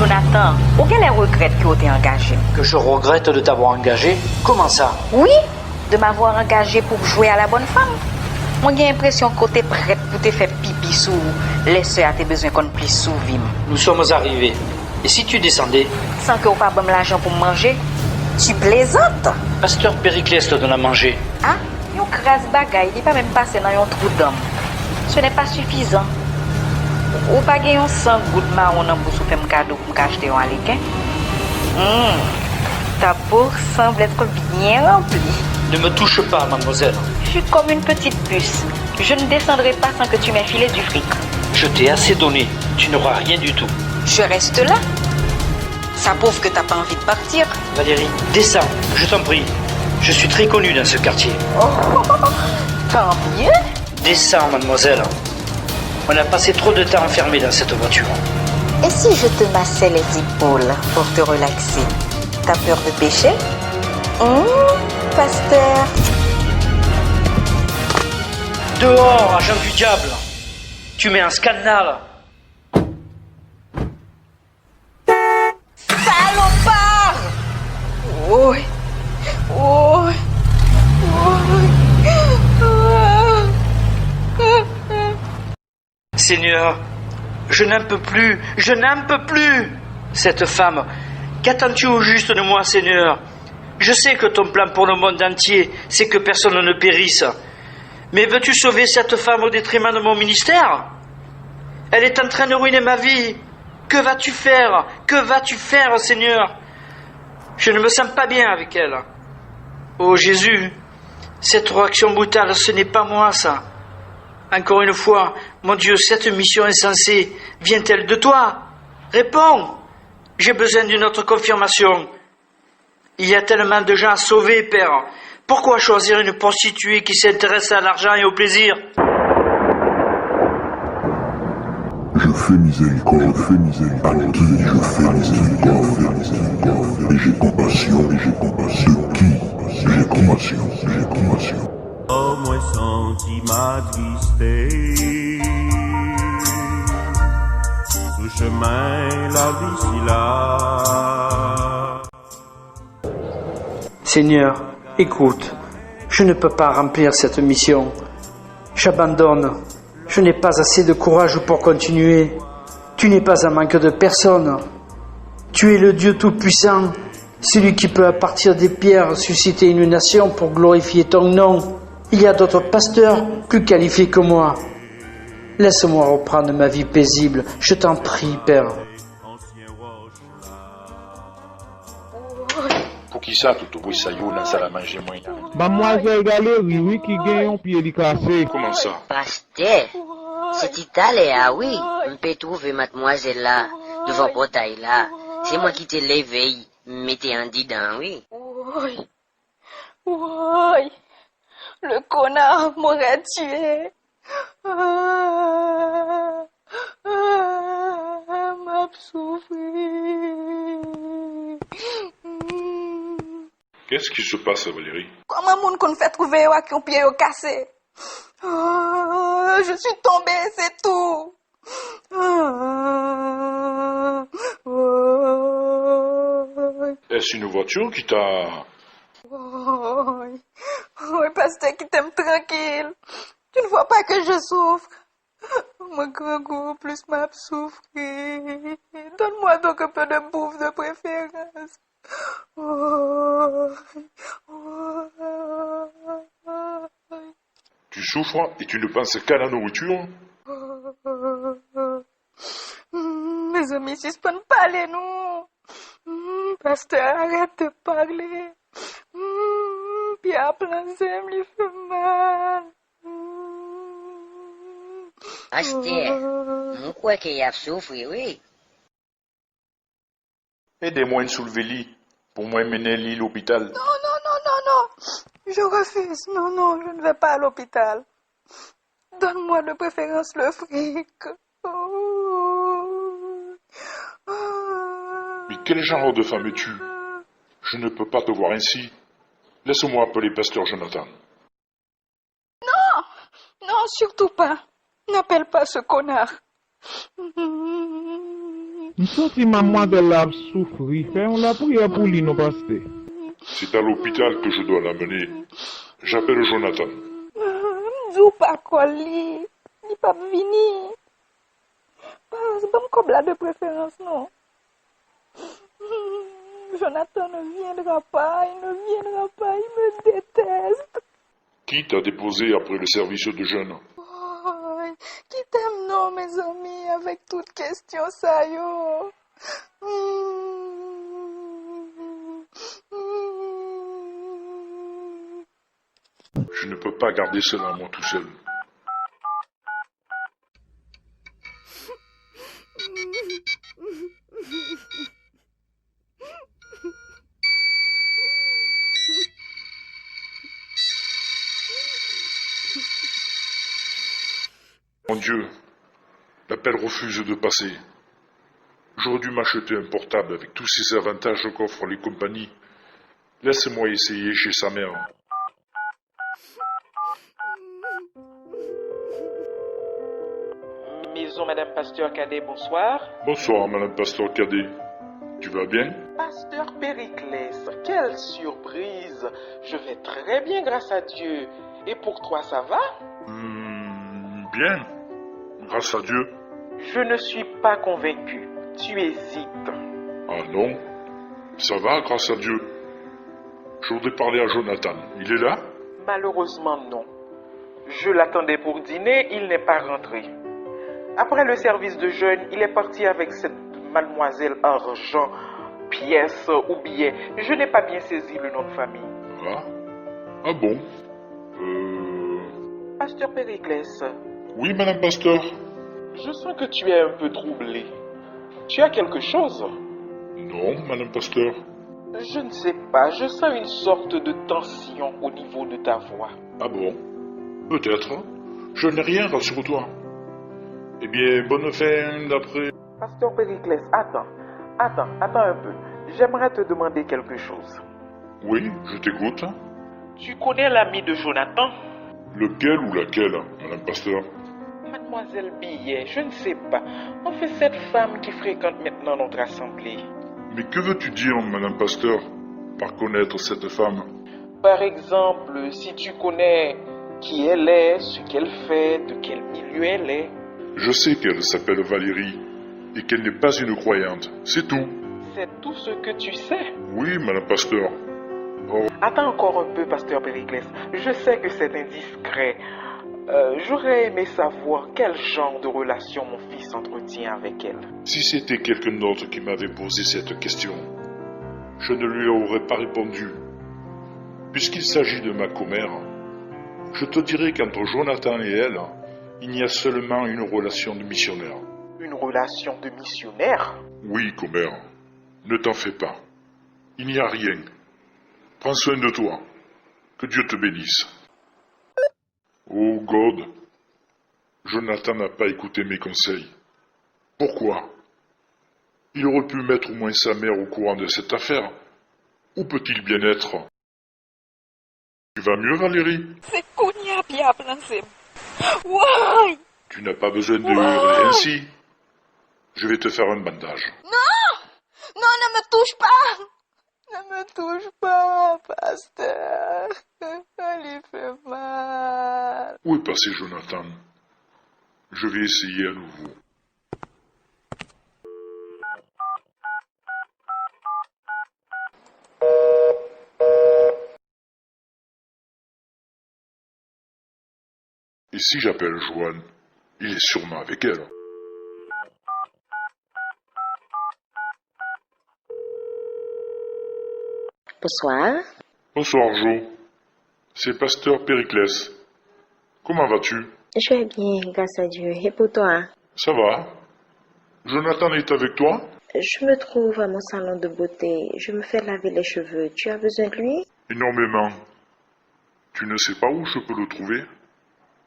Jonathan, auquel regrette que tu engagé? Que je regrette de t'avoir engagé? Comment ça? Oui, de m'avoir engagé pour jouer à la bonne femme. Moi, j'ai l'impression que tu es prête pour te faire pipi sous les soeurs à tes besoins qu'on plus sous vim. Nous sommes arrivés. Et si tu descendais? Sans que tu pas bon l'argent pour manger, tu plaisantes? Pasteur Périclès te donne à manger. Ah, yon crasse bagaille, il n'est pas même passé dans yon trou d'homme. Ce n'est pas suffisant. Ou pas gagner 100 gouttes marron dans bouche pour faire un cadeau pour m'acheter un alequin. Ta peau semble être bien remplie. Ne me touche pas, mademoiselle. Je suis comme une petite puce. Je ne descendrai pas sans que tu m'aies filé du fric. Je t'ai assez donné. Tu n'auras rien du tout. Je reste là. Ça prouve que t'as pas envie de partir. Valérie, descends, je t'en prie. Je suis très connu dans ce quartier. Oh, tant mieux. Descends, mademoiselle. On a passé trop de temps enfermés dans cette voiture. Et si je te massais les épaules pour te relaxer? T'as peur de pécher? Pasteur. Dehors, agent du diable. Tu mets un scandale. Salopard! Oui. Oui. Seigneur, je n'en peux plus, je n'en peux plus. Cette femme, qu'attends-tu au juste de moi, Seigneur? Je sais que ton plan pour le monde entier, c'est que personne ne périsse. Mais veux-tu sauver cette femme au détriment de mon ministère? Elle est en train de ruiner ma vie. Que vas-tu faire? Que vas-tu faire, Seigneur? Je ne me sens pas bien avec elle. Oh Jésus, cette réaction brutale, ce n'est pas moi, ça. Encore une fois, mon Dieu, cette mission insensée, vient-elle de toi? Réponds! J'ai besoin d'une autre confirmation. Il y a tellement de gens à sauver, Père. Pourquoi choisir une prostituée qui s'intéresse à l'argent et au plaisir? Je fais miséricorde, à qui je fais miséricorde, et j'ai compassion, sur qui j'ai compassion. Oh, moi senti ma tristesse, sous chemin la vie si là. Seigneur, écoute, je ne peux pas remplir cette mission. J'abandonne. Je n'ai pas assez de courage pour continuer. Tu n'es pas un manque de personne. Tu es le Dieu Tout-Puissant, celui qui peut à partir des pierres susciter une nation pour glorifier ton nom. Il y a d'autres pasteurs plus qualifiés que moi. Laisse-moi reprendre ma vie paisible, je t'en prie, Père. Pour qui ça, tout au ça yo dans salle à manger moi? Mademoiselle Valérie, oui, qui gagne un pied cassé. Comment ça? Pasteur, c'est Italien, ah oui, on peut trouver mademoiselle là, devant le portail là. C'est moi qui te l'éveille, mettez un dedans, oui. Oui. Le connard m'aurait tué. M'a souffri. Qu'est-ce qui se passe, Valérie? Comment moun qu'on fait trouver avec un pied cassé? Je suis tombée, c'est tout. Est-ce une voiture qui t'a... Oui, pasteur qui t'aime tranquille. Tu ne vois pas que je souffre. Mon grand goût plus m'a souffri. Donne-moi donc un peu de bouffe de préférence. Tu souffres et tu ne penses qu'à la nourriture? Mes amis suspendent parler, non. Pasteur, arrête de parler. Pierre Plancem lui fait mal. Pasteur, je crois qu'il a souffert, oui. Aidez-moi à soulever lit pour moi mener lit à l'hôpital. Non. Je refuse. Non, je ne vais pas à l'hôpital. Donne-moi de préférence le fric. Mais quel genre de femme es-tu? Je ne peux pas te voir ainsi. Laisse-moi appeler pasteur Jonathan. Non, surtout pas. N'appelle pas ce connard. Je sens mademoiselle a souffri. Fais la prière pour lui, non, pasteur. C'est à l'hôpital que je dois l'amener. J'appelle Jonathan. M'dou pas coller. Il pas venir. C'est pas comme là de préférence, non. Jonathan ne viendra pas, il me déteste. Qui t'a déposé après le service de jeûne? Oh, qui t'aime, non, mes amis, avec toute question, ça, yo. Je ne peux pas garder cela à moi tout seul. Mon Dieu, l'appel refuse de passer. J'aurais dû m'acheter un portable avec tous ces avantages qu'offrent les compagnies. Laisse-moi essayer chez sa mère. Maison Madame Pasteur Cadet, bonsoir. Bonsoir, Madame Pasteur Cadet. Tu vas bien? Pasteur Périclès, quelle surprise. Je vais très bien grâce à Dieu. Et pour toi, ça va? Bien. Grâce à Dieu. Je ne suis pas convaincu. Tu hésites. Ah non? Ça va, grâce à Dieu. Je voudrais parler à Jonathan. Il est là? Malheureusement, non. Je l'attendais pour dîner, il n'est pas rentré. Après le service de jeûne, il est parti avec cette mademoiselle Argent, pièce ou billet. Je n'ai pas bien saisi le nom de famille. Ah? Ah bon? Pasteur Périclès, Oui, Madame Pasteur? je sens que tu es un peu troublé. Tu as quelque chose? Non, Madame Pasteur. Je ne sais pas, je sens une sorte de tension au niveau de ta voix. Ah bon? Peut-être. Je n'ai rien, rassure-toi. Eh bien, bonne fin d'après... Pasteur Périclès, attends un peu. J'aimerais te demander quelque chose. Oui, je t'écoute. Tu connais l'ami de Jonathan? Lequel ou laquelle, Madame Pasteur? Mademoiselle Billet, je ne sais pas. En fait, cette femme qui fréquente maintenant notre assemblée. Mais que veux-tu dire, Madame Pasteur, par connaître cette femme? Par exemple, si tu connais qui elle est, ce qu'elle fait, de quel milieu elle est. Je sais qu'elle s'appelle Valérie et qu'elle n'est pas une croyante, c'est tout. C'est tout ce que tu sais. Oui, Madame Pasteur. Oh, Attends encore un peu, Pasteur Périclès. Je sais que c'est indiscret. J'aurais aimé savoir quel genre de relation mon fils entretient avec elle. si c'était quelqu'un d'autre qui m'avait posé cette question, je ne lui aurais pas répondu. Puisqu'il s'agit de ma commère, je te dirais qu'entre Jonathan et elle, il y a seulement une relation de missionnaire. Une relation de missionnaire? Oui, commère, ne t'en fais pas. Il n'y a rien. Prends soin de toi. Que Dieu te bénisse. Oh God, Jonathan n'a pas écouté mes conseils. Pourquoi? Il aurait pu mettre au moins sa mère au courant de cette affaire. Où peut-il bien être? Tu vas mieux, Valérie? C'est Kounia qui a pensé. Ouais. Tu n'as pas besoin de hurler ainsi. Je vais te faire un bandage. Non, ne me touche pas. Ne me touche pas, pasteur. Elle y fait mal. Où est passé Jonathan? Je vais essayer à nouveau. Et si j'appelle Joanne, il est sûrement avec elle. Bonsoir. Bonsoir Jo, c'est Pasteur Périclès. Comment vas-tu? Je vais bien, grâce à Dieu. Et pour toi? Ça va? Jonathan est avec toi? Je me trouve à mon salon de beauté. Je me fais laver les cheveux. Tu as besoin de lui? Énormément. Tu ne sais pas où je peux le trouver?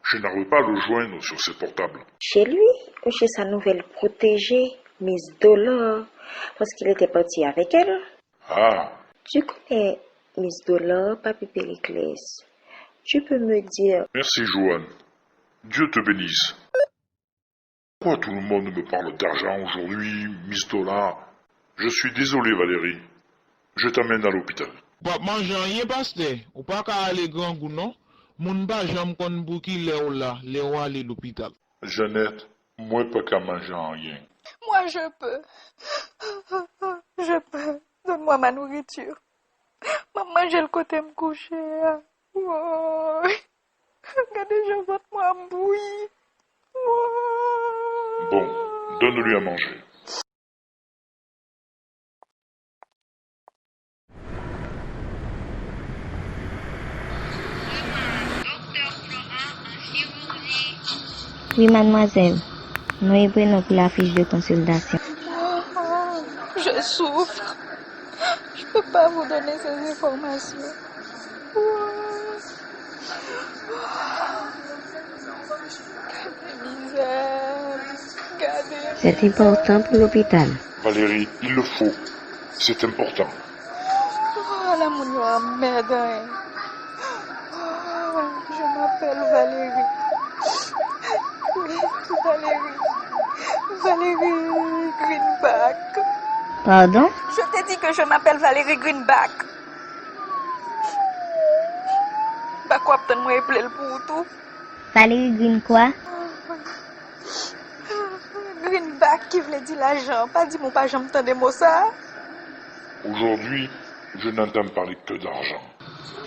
Je n'arrive pas à le joindre sur ses portables. Chez lui ou chez sa nouvelle protégée, Miss Dollar, parce qu'il était parti avec elle. Ah, Tu connais Miss Dollar, Papy Périclès. Tu peux me dire... merci Joanne. Dieu te bénisse. Pourquoi tout le monde me parle d'argent aujourd'hui, Miss Dollar? Je suis désolé, Valérie. Je t'amène à l'hôpital. Pas manger rien, pasteur. Ou pas qu'à aller grand goût, non? Mon pas j'aime qu'on bouki Léo là, Léo aller l'hôpital. Jeannette, moi pas qu'à manger rien. Moi, je peux. Je peux. Donne-moi ma nourriture. Maman, j'ai le côté me coucher. Oh. Regardez, je vote moi bouillie. Oh. Bon, donne-lui à manger. Oui, mademoiselle. Nous y prenons pour la fiche de consultation. Oh, je souffre. Je peux pas vous donner ces informations. Oh. Quelle misère. Regardez. C'est important pour l'hôpital. Valérie, il le faut. C'est important. Oh, la mounion merde. Hein. Oh, je m'appelle Valérie. Oui, Valérie. Valérie Greenback. Pardon? Je t'ai dit que je m'appelle Valérie Greenback. Bah quoi, peut-être moi appelé le pour tout. Valérie Green quoi? Greenback qui voulait dire l'argent. Pas dit mon pas j'aime des mots ça. Aujourd'hui, je n'entends parler que d'argent.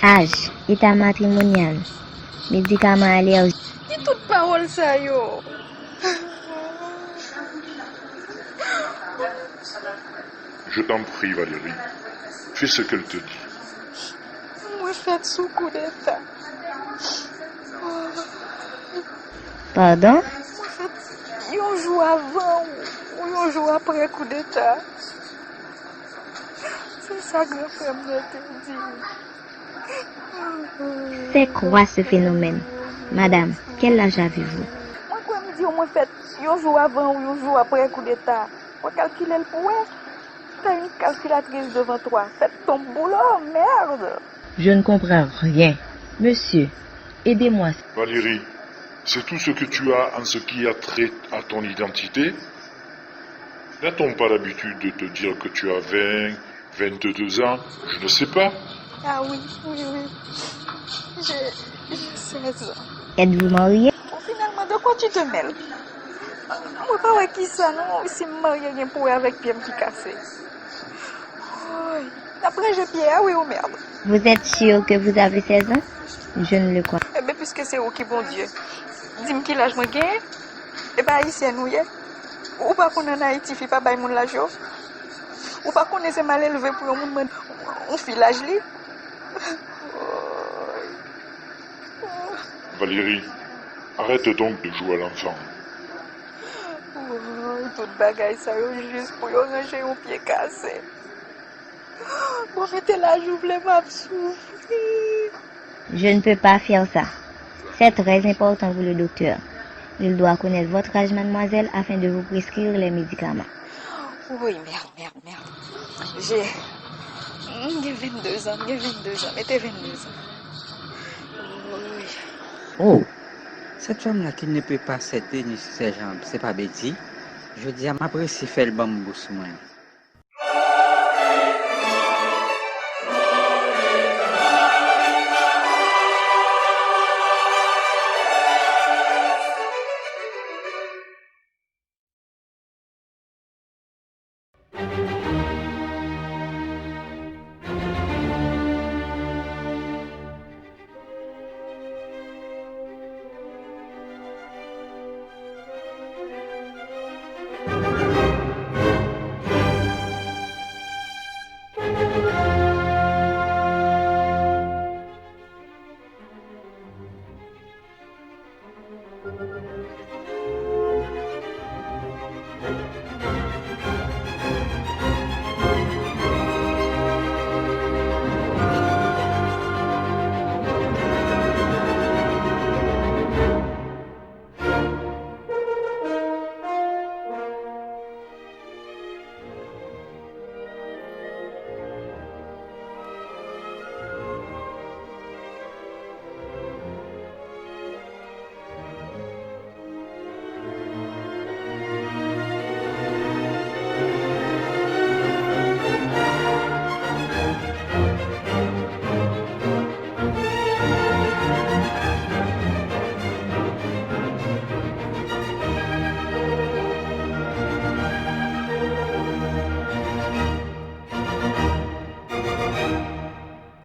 Âge, état matrimonial, médicaments allergiques. Dis toute parole ça yo. Je t'en prie, Valérie. Fais ce qu'elle te dit. Moi fait sous coup d'état. Pardon? Moi fait yon joue avant ou yon joue après coup d'état. C'est ça que grand frère me te dit. C'est quoi ce phénomène? Madame, quel âge avez-vous? Moi quoi me dit au moins fait yon joue avant ou yon joue après coup d'état. Pour calculer le pouvoir. T'as une calculatrice devant toi. Fais ton boulot, merde. Je ne comprends rien. Monsieur, aidez-moi. Valérie, c'est tout ce que tu as en ce qui a trait à ton identité? N'a-t-on pas l'habitude de te dire que tu as 20, 22 ans? Je ne sais pas. Ah oui. J'ai 16 ans. Êtes-vous marié? Bon, finalement, de quoi tu te mêles? Moi, pas ouais qui ça, non? Si me marier, rien pour avec Pierre qui cassé. Après, je pierre, oui ou merde. Vous êtes sûr que vous avez 16 ans? Je ne le crois. Eh bien, puisque c'est où qui bon Dieu. Dis-moi qui l'âge moi gagne. Eh bien, ici, nous y est. Ou pas qu'on en Haïti, fi pas bail mon l'âge. Ou pas qu'on est mal élevé pour un monde, on fit l'âge li. Valérie, arrête donc de jouer à l'enfant. Toute bagaille, ça y juste pour y ranger un pied cassé. Bon, mettez là, j'ouvre ma souffrir. Je ne peux pas faire ça. C'est très important pour le docteur. Il doit connaître votre âge, mademoiselle, afin de vous prescrire les médicaments. Oui, merde. J'ai 22 ans, mettez 22 ans. Oui. Oh, cette femme-là qui ne peut pas s'aider ni sur ses jambes, c'est pas bêtise. Je dis à ma presse, faire le bambou sous moi.